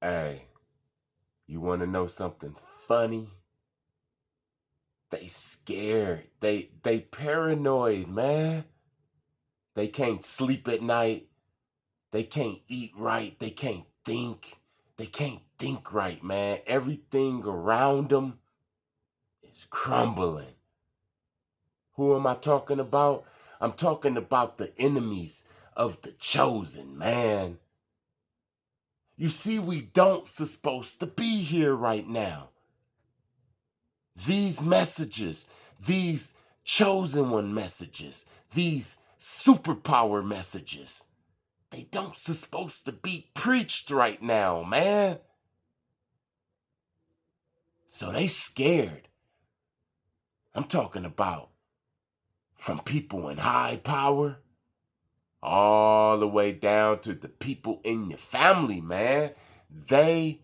Hey, you want to know something funny? They scared. They paranoid, man. They can't sleep at night. They can't eat right. They can't think. They can't think right, man. Everything around them is crumbling. Who am I talking about? I'm talking about the enemies of the chosen, man. You see, we don't supposed to be here right now. These messages, these chosen one messages, these superpower messages, they don't supposed to be preached right now, man. So they scared. I'm talking about from people in high power all the way down to the people in your family, man. They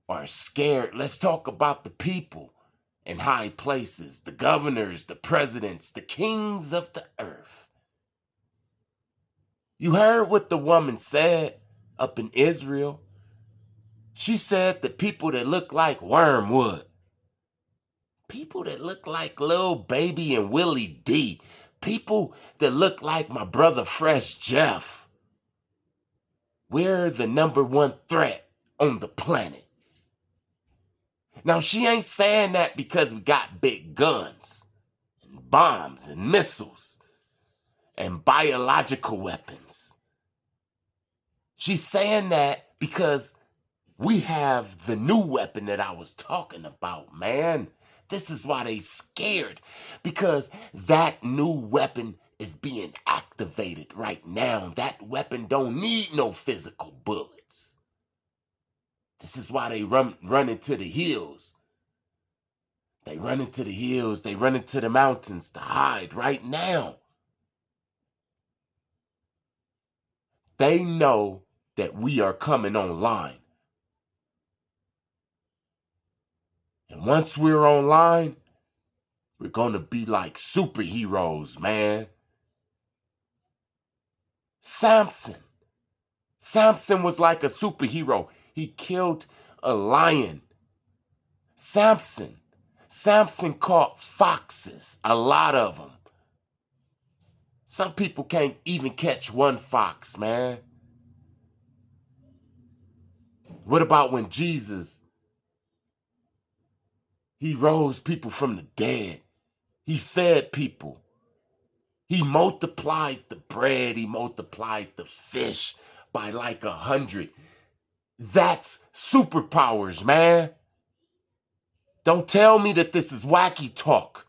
are scared. Let's talk about the people in high places, the governors, the presidents, the kings of the earth. You heard what the woman said up in Israel? She said the people that look like wormwood, people that look like Lil Baby and Willie D, people that look like my brother Fresh Jeff, we're the number one threat on the planet. Now, she ain't saying that because we got big guns and bombs and missiles and biological weapons. She's saying that because we have the new weapon that I was talking about, man. This is why they scared, because that new weapon is being activated right now. That weapon don't need no physical bullets. This is why they run into the hills. They run into the hills. They run into the mountains to hide right now. They know that we are coming online. And once we're online, we're going to be like superheroes, man. Samson was like a superhero. He killed a lion. Samson caught foxes, a lot of them. Some people can't even catch one fox, man. What about when Jesus, he rose people from the dead? He fed people. He multiplied the bread. He multiplied the fish by like 100. That's superpowers, man. Don't tell me that this is wacky talk.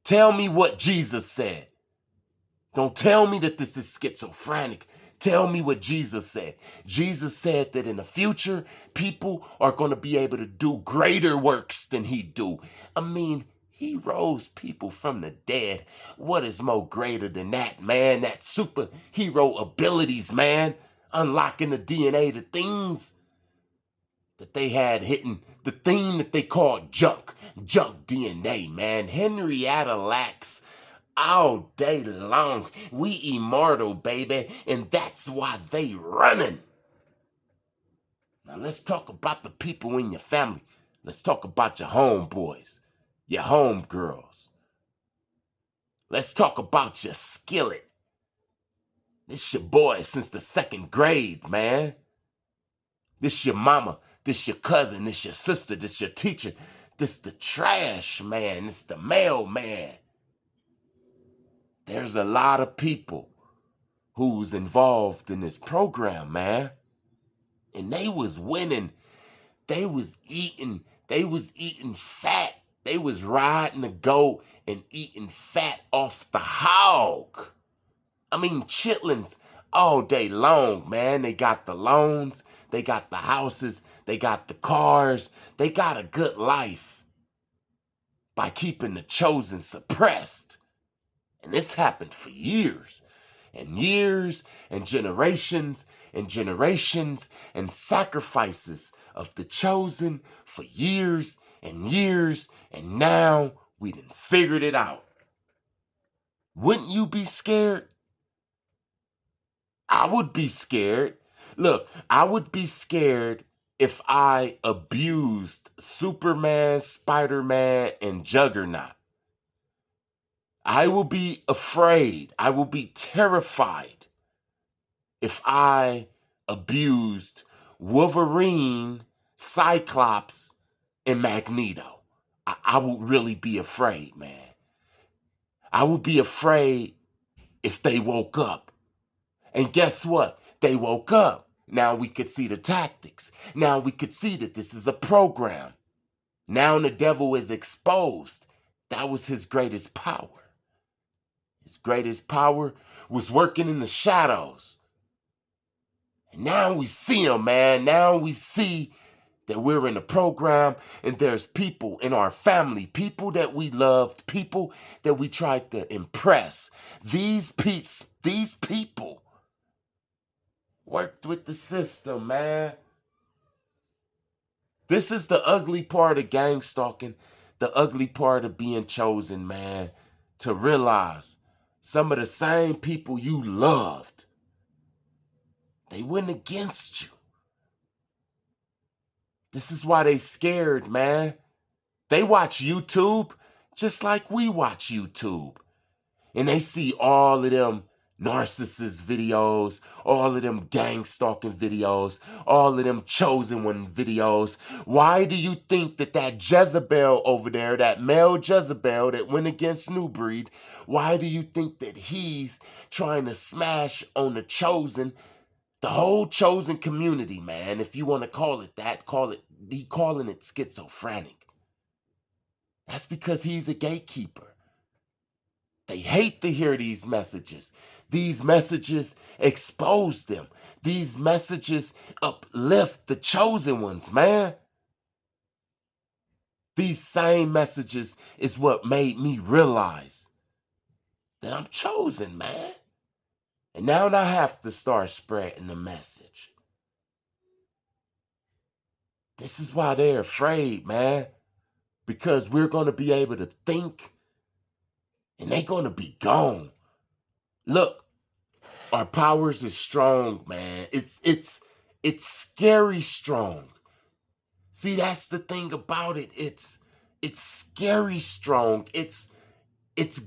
Tell me what Jesus said. Don't tell me that this is schizophrenic. Tell me what Jesus said. Jesus said that in the future, people are going to be able to do greater works than he do. I mean, he rose people from the dead. What is more greater than that, man? That superhero abilities, man. Unlocking the DNA, the things that they had hidden, the thing that they called junk DNA, man. Henrietta Lacks all day long. We immortal, baby, and that's why they running. Now let's talk about the people in your family. Let's talk about your homeboys, your homegirls. Let's talk about your skillet. This your boy since the 2nd grade, man. This your mama, this your cousin, this your sister, this your teacher, this the trash man, this the mailman. There's a lot of people who's involved in this program, man. And they was winning. They was eating fat. They was riding the goat and eating fat off the hog. I mean, chitlins all day long, man. They got the loans, they got the houses, they got the cars, they got a good life by keeping the chosen suppressed. And this happened for years and years and generations and sacrifices of the chosen for years, and now we done figured it out. Wouldn't you be scared? I would be scared, Look, I would be scared if I abused Superman, Spider-Man, and Juggernaut. I will be afraid. I will be terrified if I abused Wolverine, Cyclops, and Magneto. I would really be afraid, man. I would be afraid if they woke up. And guess what? They woke up. Now we could see the tactics. Now we could see that this is a program. Now the devil is exposed. That was his greatest power. His greatest power was working in the shadows. And now we see him, man. Now we see that we're in a program and there's people in our family, people that we loved, people that we tried to impress. These people worked with the system, man. This is the ugly part of gang stalking, the ugly part of being chosen, man, to realize some of the same people you loved, they went against you. This is why they scared, man. They watch YouTube just like we watch YouTube. And they see all of them narcissist videos, all of them gang stalking videos, all of them chosen one videos. Why do you think that Jezebel over there, that male Jezebel that went against New Breed, why do you think that he's trying to smash on the chosen, the whole chosen community, man? If you want to call it that, he calling it schizophrenic. That's because he's a gatekeeper. They hate to hear these messages. These messages expose them. These messages uplift the chosen ones, man. These same messages is what made me realize that I'm chosen, man. And now I have to start spreading the message. This is why they're afraid, man. Because we're going to be able to think and they're going to be gone. Look, our powers is strong, man. It's scary strong. See, that's the thing about it. It's scary strong. It's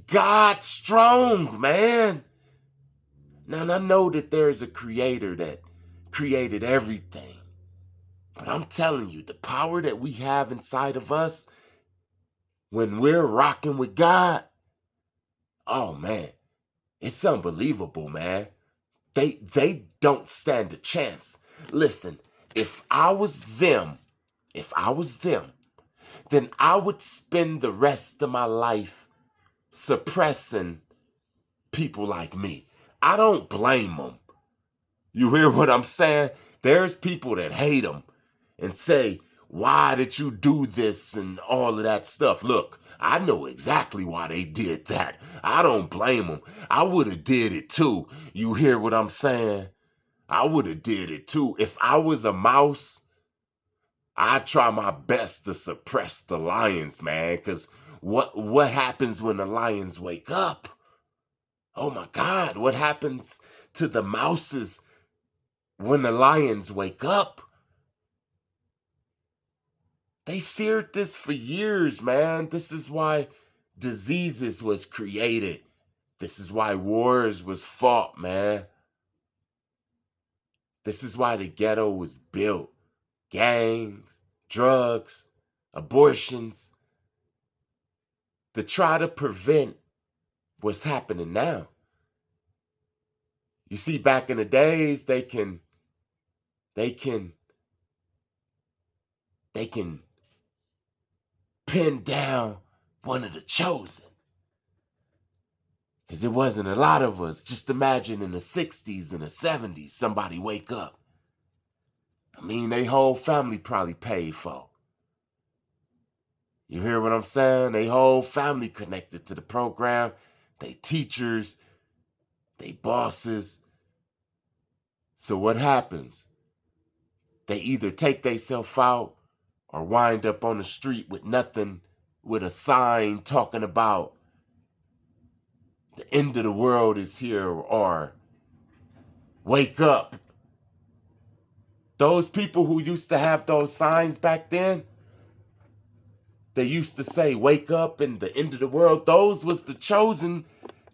God strong, man. Now, I know that there is a creator that created everything. But I'm telling you, the power that we have inside of us when we're rocking with God, oh man, it's unbelievable, man. They don't stand a chance. Listen, if I was them, then I would spend the rest of my life suppressing people like me. I don't blame them. You hear what I'm saying? There's people that hate them and say, why did you do this and all of that stuff? Look, I know exactly why they did that. I don't blame them. I would have did it too. You hear what I'm saying? I would have did it too. If I was a mouse, I'd try my best to suppress the lions, man. Because what happens when the lions wake up? Oh my God, what happens to the mouses when the lions wake up? They feared this for years, man. This is why diseases was created. This is why wars was fought, man. This is why the ghetto was built. Gangs, drugs, abortions, to try to prevent what's happening now. You see, back in the days, they can pin down one of the chosen. Because there wasn't a lot of us. Just imagine in the 60s and the 70s, somebody wake up. I mean, they whole family probably paid for. You hear what I'm saying? They whole family connected to the program. They teachers, they bosses. So what happens? They either take themselves out or wind up on the street with nothing, with a sign talking about the end of the world is here or wake up. Those people who used to have those signs back then, they used to say, wake up and the end of the world. Those was the chosen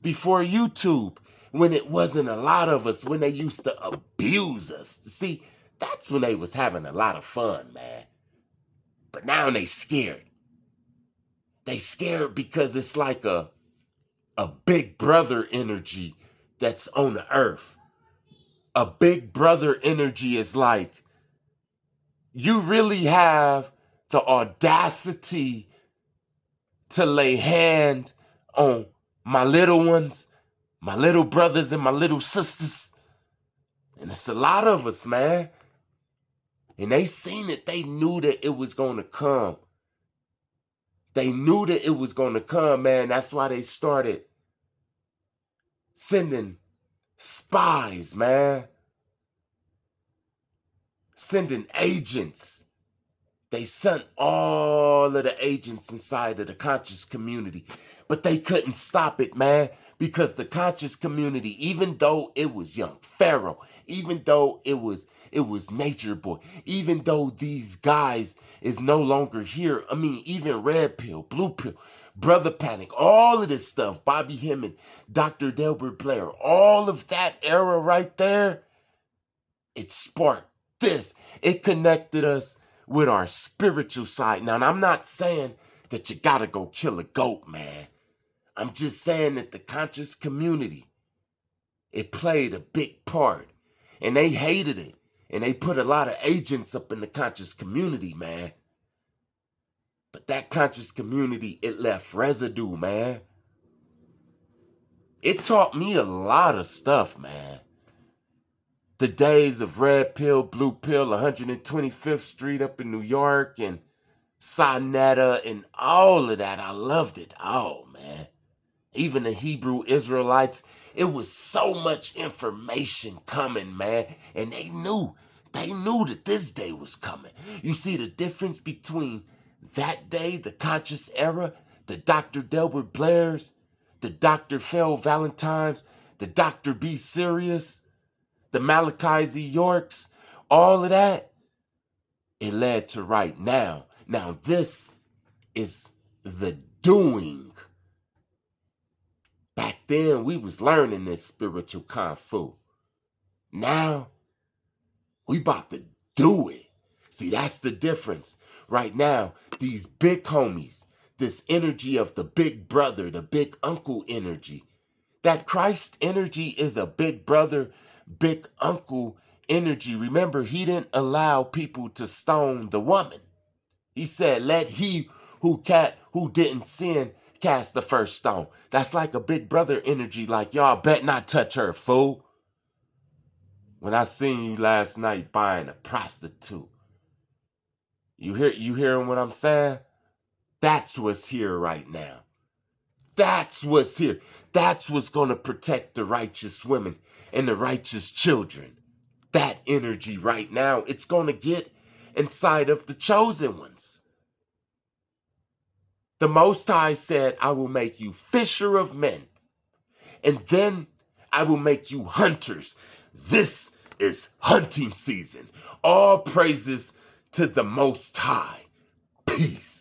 before YouTube, when it wasn't a lot of us, when they used to abuse us. See, that's when they was having a lot of fun, man. But now they scared. They scared because it's like a big brother energy that's on the earth. A big brother energy is like, you really have the audacity to lay hand on my little ones, my little brothers and my little sisters. And it's a lot of us, man. And they seen it. They knew that it was going to come. They knew that it was going to come, man. That's why they started sending spies, man. Sending agents. They sent all of the agents inside of the conscious community. But they couldn't stop it, man. Because the conscious community, even though it was young Pharaoh, even though it was Nature Boy, even though these guys is no longer here, I mean, even Red Pill, Blue Pill, Brother Panic, all of this stuff, Bobby Hemming, Dr. Delbert Blair, all of that era right there, it sparked this. It connected us with our spiritual side. Now, and I'm not saying that you gotta go kill a goat, man. I'm just saying that the conscious community, it played a big part. And they hated it. And they put a lot of agents up in the conscious community, man. But that conscious community, it left residue, man. It taught me a lot of stuff, man. The days of Red Pill, Blue Pill, 125th Street up in New York, and Sinetta, and all of that. I loved it. Oh, man. Even the Hebrew Israelites, it was so much information coming, man. And they knew that this day was coming. You see the difference between that day, the conscious era, the Dr. Delbert Blairs, the Dr. Phil Valentines, the Dr. B. Sirius, the Malachi Z. Yorks, all of that, it led to right now. Now this is the doing. Back then, we was learning this spiritual kung fu. Now, we about to do it. See, that's the difference. Right now, these big homies, this energy of the big brother, the big uncle energy, that Christ energy is a big brother, big uncle energy. Remember, he didn't allow people to stone the woman. He said, let he who didn't sin cast the first stone. That's like a big brother energy, like, y'all bet not touch her, fool. When I seen you last night buying a prostitute. You hearing what I'm saying? That's what's here right now. That's what's here. That's what's gonna protect the righteous women and the righteous children. That energy right now, it's gonna get inside of the chosen ones. The Most High said, I will make you fisher of men, and then I will make you hunters. This is hunting season. All praises to the Most High. Peace.